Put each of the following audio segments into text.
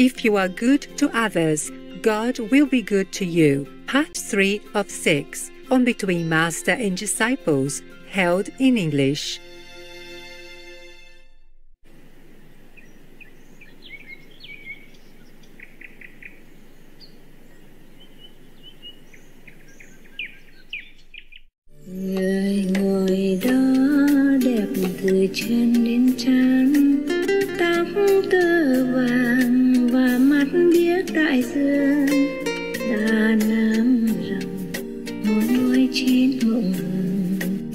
If you are good to others, God will be good to you. Part 3 of 6 on Between Master and Disciples, held in English. Người ngồi đó đẹp từ chân đến trán, tóc tơ vàng và mắt biếc đại dương, ta nam rằng một đôi chín mộng hồng,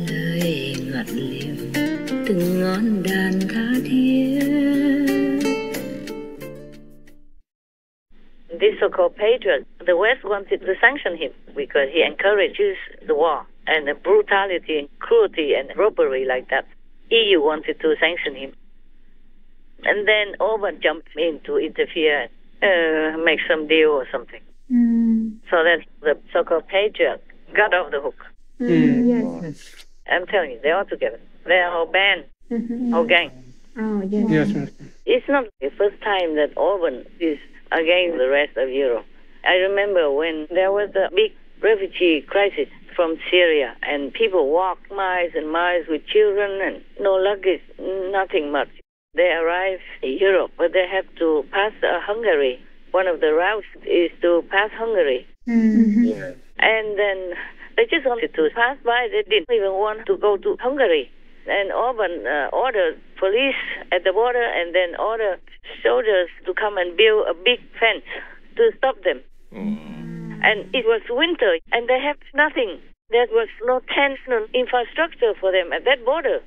lời ngọt liềm từng ngón đàn tha thiết. This so-called patriot, the West wanted to sanction him because he encourages the war and the brutality and cruelty and robbery like that. EU wanted to sanction him. And then Orban jumped in to interfere, make some deal or something. So that the so-called patriot got off the hook. Yes. I'm telling you, they're all together. They're a whole band, whole gang. Oh, yes. Yes. It's not the first time that Orban is against the rest of Europe. I remember when there was a big refugee crisis from Syria and people walked miles and miles with children and no luggage, nothing much. They arrived in Europe, but they have to pass Hungary. One of the routes is to pass Hungary. Yeah. And then they just wanted to pass by. They didn't even want to go to Hungary. And Orban ordered police at the border and then ordered soldiers to come and build a big fence to stop them. And it was winter and they have nothing. There was no tents, no infrastructure for them at that border.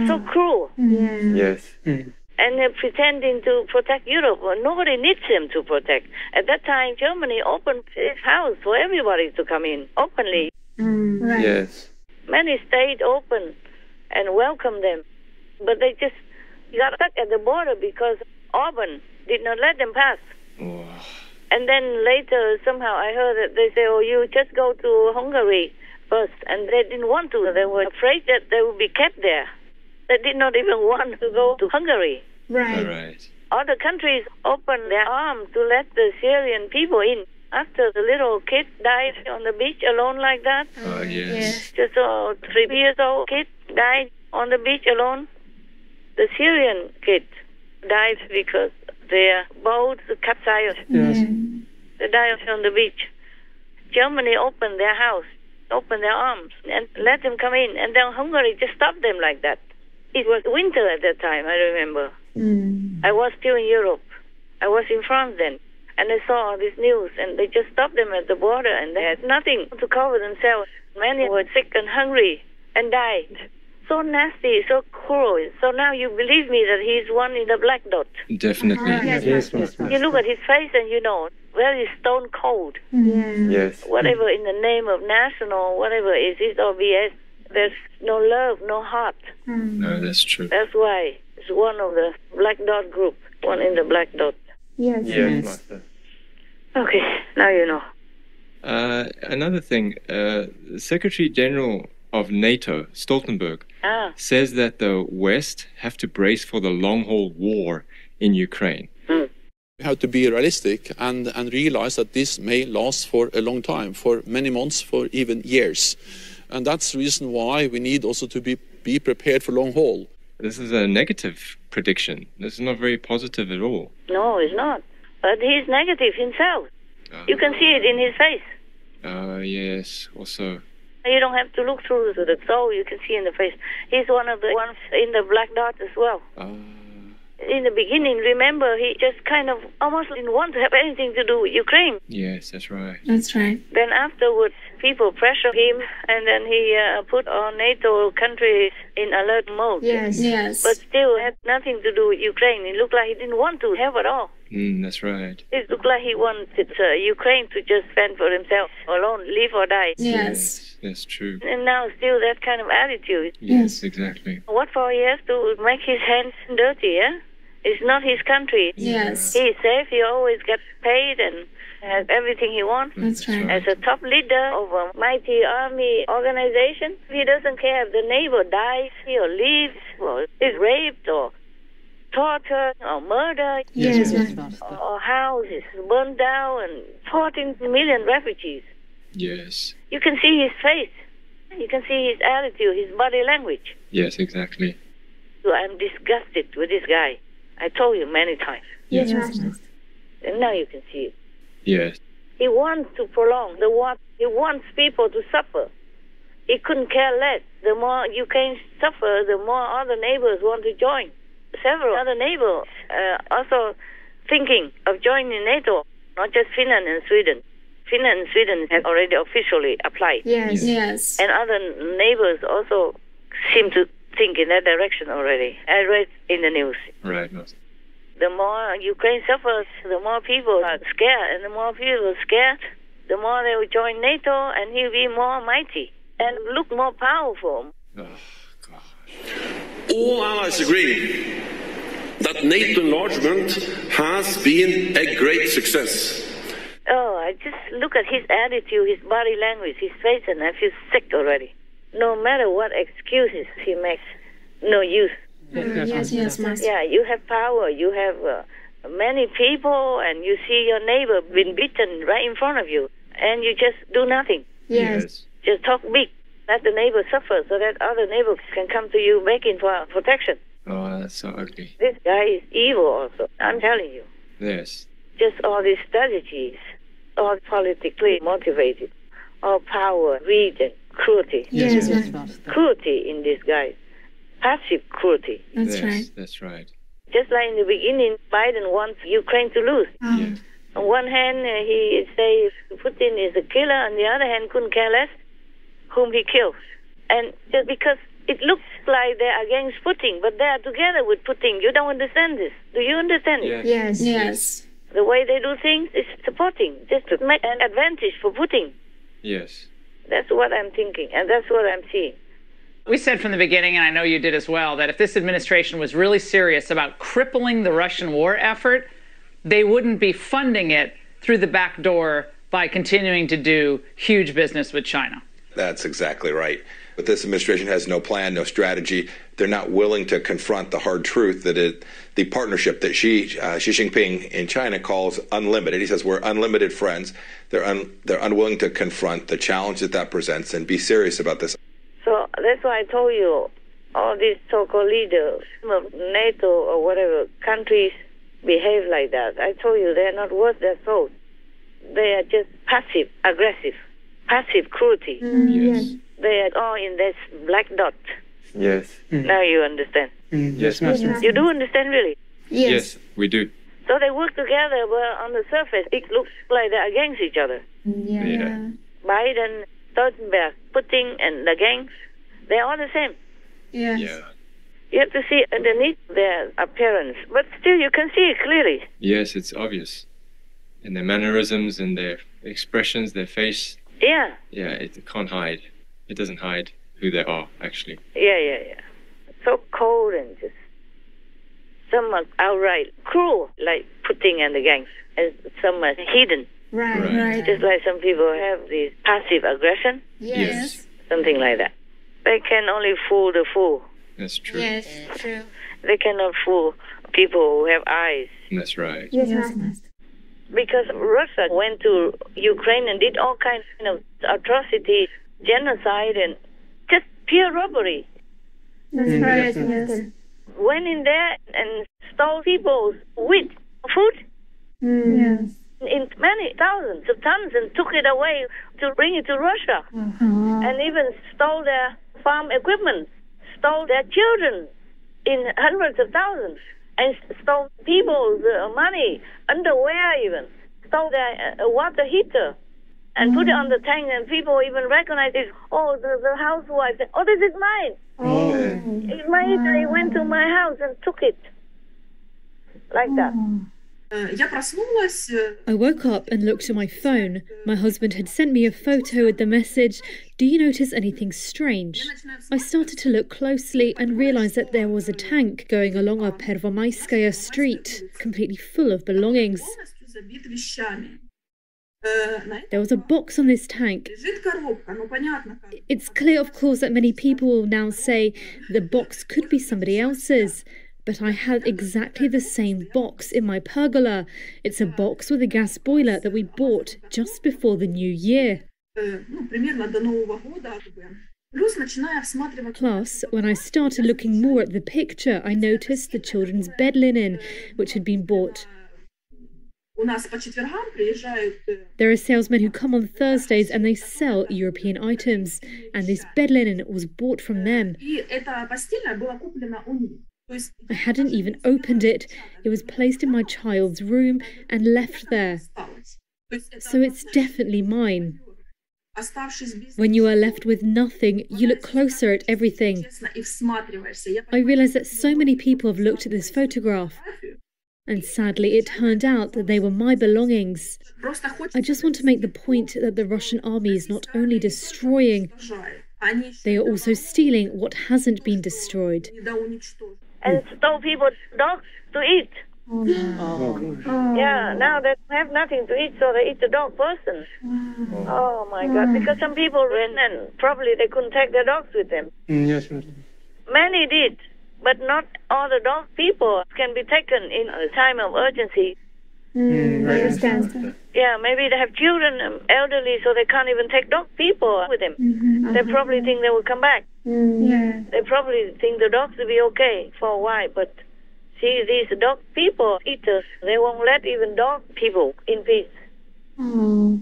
So cruel. Yes. And they're pretending to protect Europe. Well, nobody needs them to protect. At that time, Germany opened its house for everybody to come in openly. Right. Yes. Many stayed open and welcomed them. But they just got stuck at the border because Orban did not let them pass. And then later, somehow I heard that they say, oh, you just go to Hungary first. And they didn't want to. They were afraid that they would be kept there. They did not even want to go to Hungary. Right. All right. Other countries opened their arms to let the Syrian people in. After the little kid died on the beach alone like that, Oh, yes. just a 3 years old kid died on the beach alone. The Syrian kid died because their boat capsized. Yes. They died on the beach. Germany opened their house, opened their arms, and let them come in. And then Hungary just stopped them like that. It was winter at that time, I remember. I was still in Europe. I was in France then. And I saw all this news, and they just stopped them at the border, and they had nothing to cover themselves. Many were sick and hungry and died. So nasty, so cruel. So now you believe me that he's one in the black dot. Definitely. Yes. You look at his face and you know, very stone cold. Yes. Whatever in the name of national, whatever is it or BS, there's no love, no heart. No, that's true. That's why it's one of the black dot group, one in the black dot. Yes. Yes, Master. Okay, now you know. Another thing, Secretary General of NATO, Stoltenberg, says that the West have to brace for the long-haul war in Ukraine. We have to be realistic and realize that this may last for a long time, for many months, for even years. And that's the reason why we need also to be prepared for long haul. This is a negative prediction. This is not very positive at all. No, it's not. But he's negative himself. You can see it in his face. Yes, also. You don't have to look through the soul, you can see in the face. He's one of the ones in the black dot as well. In the beginning, remember, he just kind of almost didn't want to have anything to do with Ukraine. Yes, that's right. That's right. Then afterwards, people pressured him, and then he put all NATO countries in alert mode. Yes. But still had nothing to do with Ukraine. It looked like he didn't want to have it all. That's right. It looked like he wanted Ukraine to just fend for himself alone, live or die. Yes. That's true. And now still that kind of attitude. Yes, exactly. What for he has to make his hands dirty, yeah? It's not his country. Yes. He's safe, he always gets paid and has everything he wants. That's right. As a top leader of a mighty army organization, he doesn't care if the neighbor dies or leaves or is raped or torture or murder, Yes. or houses burned down, and 14 million refugees. Yes. You can see his face. You can see his attitude, his body language. Yes, exactly. So I'm disgusted with this guy. I told you many times. Yes. And now you can see it. Yes. He wants to prolong the war. He wants people to suffer. He couldn't care less. The more Ukraine suffer, the more other neighbors want to join. Several other neighbors also thinking of joining NATO, not just Finland and Sweden. Finland and Sweden have already officially applied. Yes. And other neighbors also seem to think in that direction already. I read in the news. Right. The more Ukraine suffers, the more people are scared. And the more people are scared, the more they will join NATO, and he'll be more mighty and look more powerful. Oh, God. All allies agree that NATO enlargement has been a great success. Oh, I just look at his attitude, his body language, his face, and I feel sick already. No matter what excuses he makes, no use. Yes, Master. Yeah, you have power, you have many people, and you see your neighbor being beaten right in front of you, and you just do nothing. Yes. Just talk big. Let the neighbor suffer so that other neighbors can come to you begging for protection. Oh, that's so ugly. This guy is evil also, I'm telling you. Yes. Just all these strategies, all politically motivated, all power, greed, and cruelty. Yes. Cruelty in this guy. Passive cruelty. That's right. That's right. Just like in the beginning, Biden wants Ukraine to lose. Yes. On one hand, he says Putin is a killer. On the other hand, couldn't care less whom he kills. And just because it looks like they're against Putin, but they are together with Putin. You don't understand this. Do you understand it? Yes. The way they do things is supporting, just to make an advantage for Putin. Yes. That's what I'm thinking, and that's what I'm seeing. We said from the beginning, and I know you did as well, that if this administration was really serious about crippling the Russian war effort, they wouldn't be funding it through the back door by continuing to do huge business with China. That's exactly right. But this administration has no plan, no strategy. They're not willing to confront the hard truth that the partnership that Xi Jinping in China calls unlimited. He says we're unlimited friends. They're unwilling to confront the challenge that presents and be serious about this. So that's why I told you, all these so-called leaders of NATO or whatever countries behave like that. I told you they're not worth their salt. They are just passive, aggressive, passive cruelty. Yes. They are all in this black dot. Yes. Now you understand. Yes, Master. You do understand, really? Yes, we do. So they work together, but on the surface, it looks like they're against each other. Yeah. Biden, Stoltenberg, Putin, and the gangs, they're all the same. Yeah. You have to see underneath their appearance, but still you can see it clearly. Yes, it's obvious. And their mannerisms and their expressions, their face. Yeah. Yeah, it can't hide. It doesn't hide who they are, actually. Yeah. So cold and just some are outright cruel, like Putin and the gangs, and some are hidden. Right. Just like some people have this passive aggression. Yes. Something like that. They can only fool the fool. That's true. Yes, true. They cannot fool people who have eyes. That's right. Yes, Master. Because Russia went to Ukraine and did all kinds of atrocities, genocide, and just pure robbery. That's right, yes. Went in there and stole people's wheat, food, Yes. in many thousands of tons, and took it away to bring it to Russia. And even stole their farm equipment, stole their children in hundreds of thousands, and stole people's money, underwear even, stole their water heater, and put it on the tank, and people even recognize it. Oh, the housewife said, oh, this is mine. It's my heater. He went to my house and took it. Like that. I woke up and looked at my phone. My husband had sent me a photo with the message, "Do you notice anything strange?" I started to look closely and realised that there was a tank going along a Pervomaiskaya street, completely full of belongings. There was a box on this tank. It's clear, of course, that many people will now say the box could be somebody else's. but I had exactly the same box in my pergola. It's a box with a gas boiler that we bought just before the new year. Plus, when I started looking more at the picture, I noticed the children's bed linen, which had been bought. There are salesmen who come on Thursdays and they sell European items, and this bed linen was bought from them. I hadn't even opened it. It was placed in my child's room and left there. So it's definitely mine. When you are left with nothing, you look closer at everything. I realized that so many people have looked at this photograph. And sadly, it turned out that they were my belongings. I just want to make the point that the Russian army is not only destroying, they are also stealing what hasn't been destroyed. And stole people's dogs to eat. Oh, no. Yeah, now they have nothing to eat, so they eat the dog person. Oh my God, because some people ran and probably they couldn't take their dogs with them. Yes. Many did. But not all the dog people can be taken in a time of urgency. I understand. Yeah, maybe they have children, elderly, so they can't even take dog people with them. They probably think they will come back. Yeah. They probably think the dogs will be okay for a while. But see, these dog people, eaters, they won't let even dog people in peace. Oh.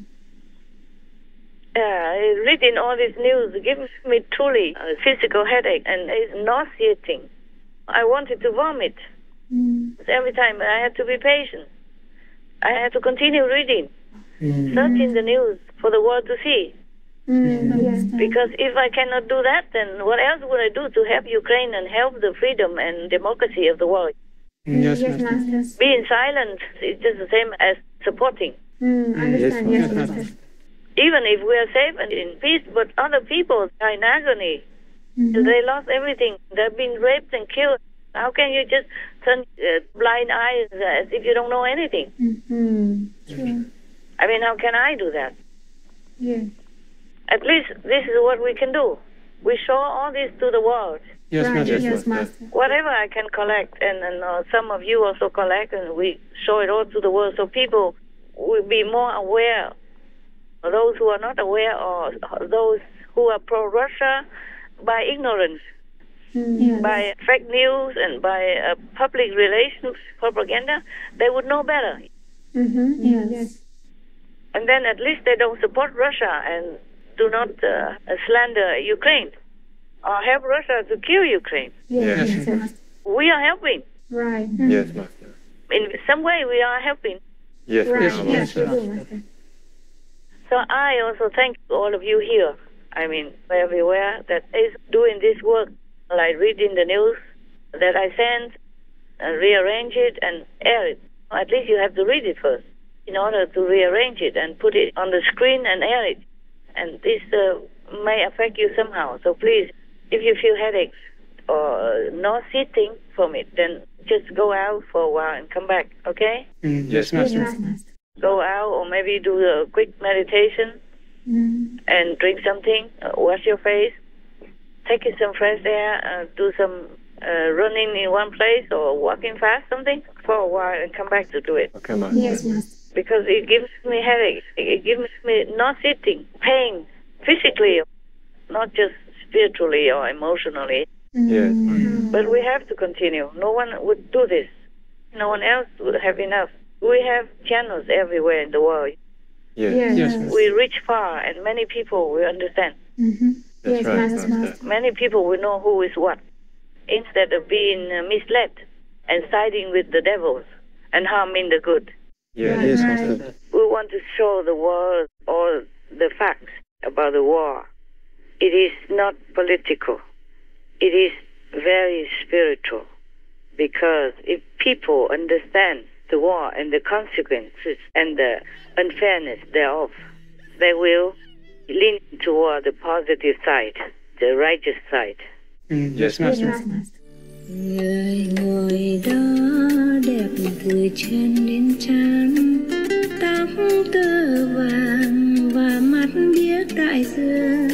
Reading all this news gives me truly a physical headache and it's nauseating. I wanted to vomit. Every time I had to be patient. I had to continue reading, searching the news for the world to see. Because if I cannot do that, then what else would I do to help Ukraine and help the freedom and democracy of the world? Yes, Master. Being silent is just the same as supporting. Understand, yes, Master. Even if we are safe and in peace, but other people are in agony. They lost everything. They've been raped and killed. How can you just turn blind eyes as if you don't know anything? True. I mean, how can I do that? Yeah. At least this is what we can do. We show all this to the world. Yes, Right. Master. Yes, Master. Whatever I can collect, and some of you also collect, and we show it all to the world so people will be more aware. Those who are not aware, or those who are pro-Russia, by ignorance, by fake news and by public relations propaganda, they would know better. Yes. And then at least they don't support Russia and do not slander Ukraine or help Russia to kill Ukraine. Yes, Master. We are helping. Right. Yes, Master. In some way, we are helping. Yes, Right. Master. Yes, we do, Master. So I also thank all of you here. I mean, everywhere that is doing this work, like reading the news that I send, and rearrange it and air it. At least you have to read it first in order to rearrange it and put it on the screen and air it. And this may affect you somehow. So please, if you feel headaches or nauseating from it, then just go out for a while and come back, okay? Yes, Master. Yes, Master. Go out or maybe do a quick meditation and drink something, wash your face, take in some fresh air, do some running in one place or walking fast, something, for a while and come back to do it. Okay, Master. Yes, Master. Because it gives me headache. It gives me nauseating, pain, physically, not just spiritually or emotionally. Yes. But we have to continue. No one would do this. No one else would have enough. We have channels everywhere in the world. Yes. Yes. We reach far, and many people will understand. That's Yes, right, Master. Master. Many people will know who is what, instead of being misled and siding with the devils and harming the good. Yes, Right. Master. We want to show the world all the facts about the war. It is not political. It is very spiritual. Because if people understand the war and the consequences and the unfairness thereof, they will lean toward the positive side, the righteous side. Yes, Master. Yes, Master. Người ngồi đó đẹp từ chân đến trán, tóc tơ vàng và mắt biếc đại dương,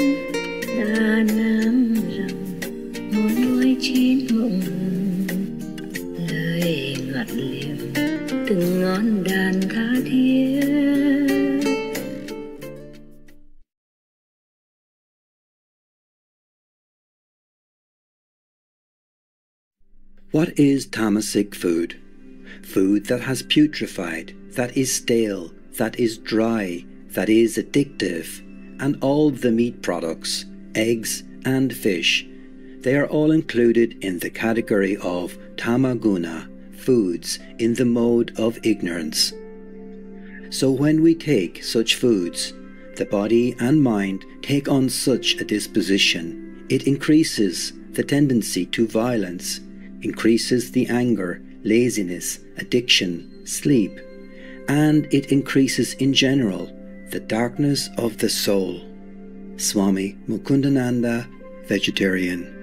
đà nam rồng ngồi nuôi chín mộng hồng. từng ngón đàn tha thiết. What is tamasic food? Food that has putrefied, that is stale, that is dry, that is addictive, and all the meat products, eggs and fish, they are all included in the category of tamaguna, foods in the mode of ignorance. So when we take such foods, the body and mind take on such a disposition, it increases the tendency to violence, increases the anger, laziness, addiction, sleep, and it increases in general the darkness of the soul. Swami Mukundananda, vegetarian.